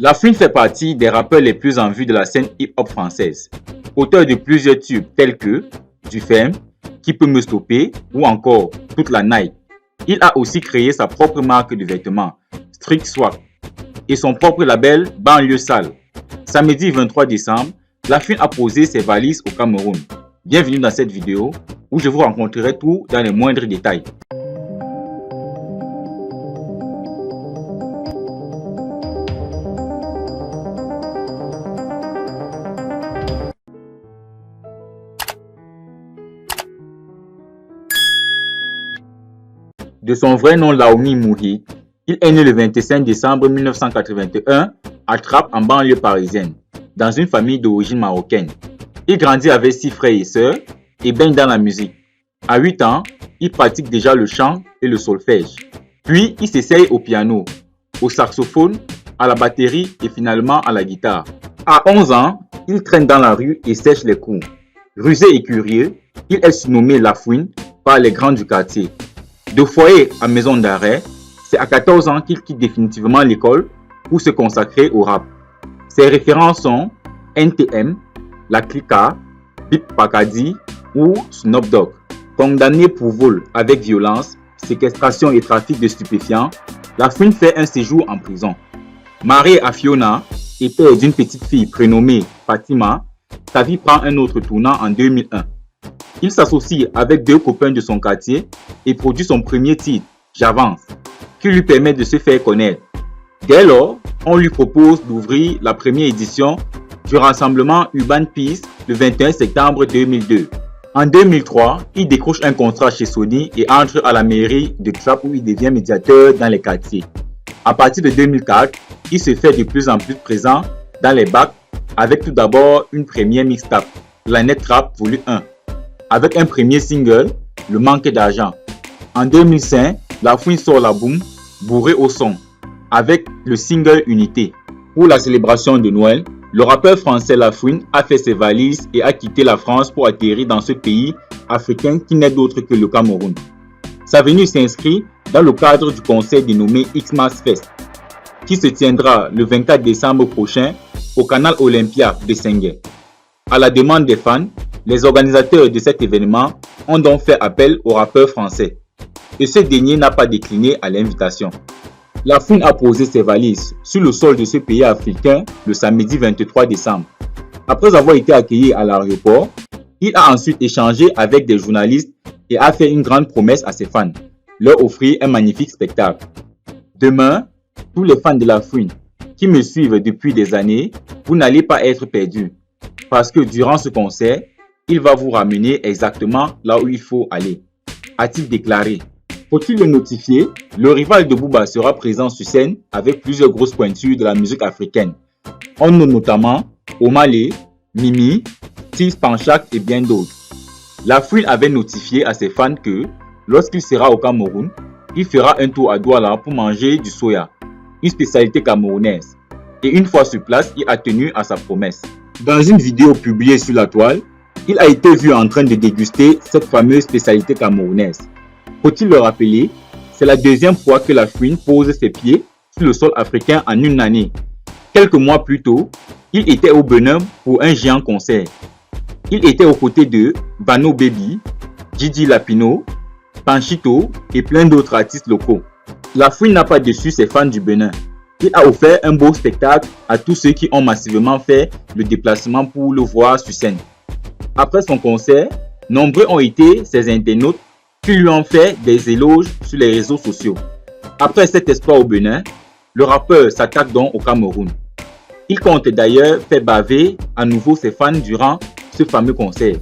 Lafouine fait partie des rappeurs les plus en vue de la scène hip-hop française. Auteur de plusieurs tubes tels que Du Ferme, Qui peut me stopper ou encore Toute la night. Il a aussi créé sa propre marque de vêtements, Street Swag, et son propre label Banlieue Sale. Samedi 23 décembre, Lafouine a posé ses valises au Cameroun. Bienvenue dans cette vidéo où je vous rencontrerai tout dans les moindres détails. De son vrai nom Laoumi Mouhi, il est né le 25 décembre 1981 à Trappes en banlieue parisienne, dans une famille d'origine marocaine. Il grandit avec 6 frères et sœurs et baigne dans la musique. À 8 ans, il pratique déjà le chant et le solfège. Puis, il s'essaye au piano, au saxophone, à la batterie et finalement à la guitare. À 11 ans, il traîne dans la rue et sèche les cours. Rusé et curieux, il est surnommé Lafouine par les grands du quartier. De foyer à maison d'arrêt, c'est à 14 ans qu'il quitte définitivement l'école pour se consacrer au rap. Ses références sont NTM, La Clica, Bip Pakadi ou Snoop Dogg. Condamné pour vol avec violence, séquestration et trafic de stupéfiants, Lafouine fait un séjour en prison. Marié à Fiona et père d'une petite fille prénommée Fatima, sa vie prend un autre tournant en 2001. Il s'associe avec 2 copains de son quartier et produit son premier titre, J'avance, qui lui permet de se faire connaître. Dès lors, on lui propose d'ouvrir la première édition du rassemblement Urban Peace le 21 septembre 2002. En 2003, il décroche un contrat chez Sony et entre à la mairie de Trappes où il devient médiateur dans les quartiers. À partir de 2004, il se fait de plus en plus présent dans les bacs avec tout d'abord une première mixtape, Planète Rap Volume 1. Avec un premier single, Le Manque d'argent. En 2005, Lafouine sort l'album Bourré au son, avec le single Unité. Pour la célébration de Noël, le rappeur français Lafouine a fait ses valises et a quitté la France pour atterrir dans ce pays africain qui n'est d'autre que le Cameroun. Sa venue s'inscrit dans le cadre du concert dénommé Xmas Fest, qui se tiendra le 24 décembre prochain au Canal Olympia de Senghor. À la demande des fans, les organisateurs de cet événement ont donc fait appel au rappeur français. Et ce dernier n'a pas décliné à l'invitation. Lafouine a posé ses valises sur le sol de ce pays africain le samedi 23 décembre. Après avoir été accueilli à l'aéroport, il a ensuite échangé avec des journalistes et a fait une grande promesse à ses fans, leur offrir un magnifique spectacle. Demain, tous les fans de Lafouine qui me suivent depuis des années, vous n'allez pas être perdus. Parce que durant ce concert, il va vous ramener exactement là où il faut aller, a-t-il déclaré. Faut-il le notifier? Le rival de Booba sera présent sur scène avec plusieurs grosses pointures de la musique africaine. On nomme notamment Omalé, Mimi, Tis Panchak et bien d'autres. Lafouine avait notifié à ses fans que, lorsqu'il sera au Cameroun, il fera un tour à Douala pour manger du soya, une spécialité camerounaise. Et une fois sur place, il a tenu à sa promesse. Dans une vidéo publiée sur la toile, il a été vu en train de déguster cette fameuse spécialité camerounaise. Faut-il le rappeler, c'est la deuxième fois que Lafouine pose ses pieds sur le sol africain en une année. Quelques mois plus tôt, il était au Bénin pour un géant concert. Il était aux côtés de Bano Baby, Didi Lapino, Panchito et plein d'autres artistes locaux. Lafouine n'a pas déçu ses fans du Bénin. Il a offert un beau spectacle à tous ceux qui ont massivement fait le déplacement pour le voir sur scène. Après son concert, nombreux ont été ses internautes qui lui ont fait des éloges sur les réseaux sociaux. Après cet exploit au Bénin, le rappeur s'attaque donc au Cameroun. Il compte d'ailleurs faire baver à nouveau ses fans durant ce fameux concert.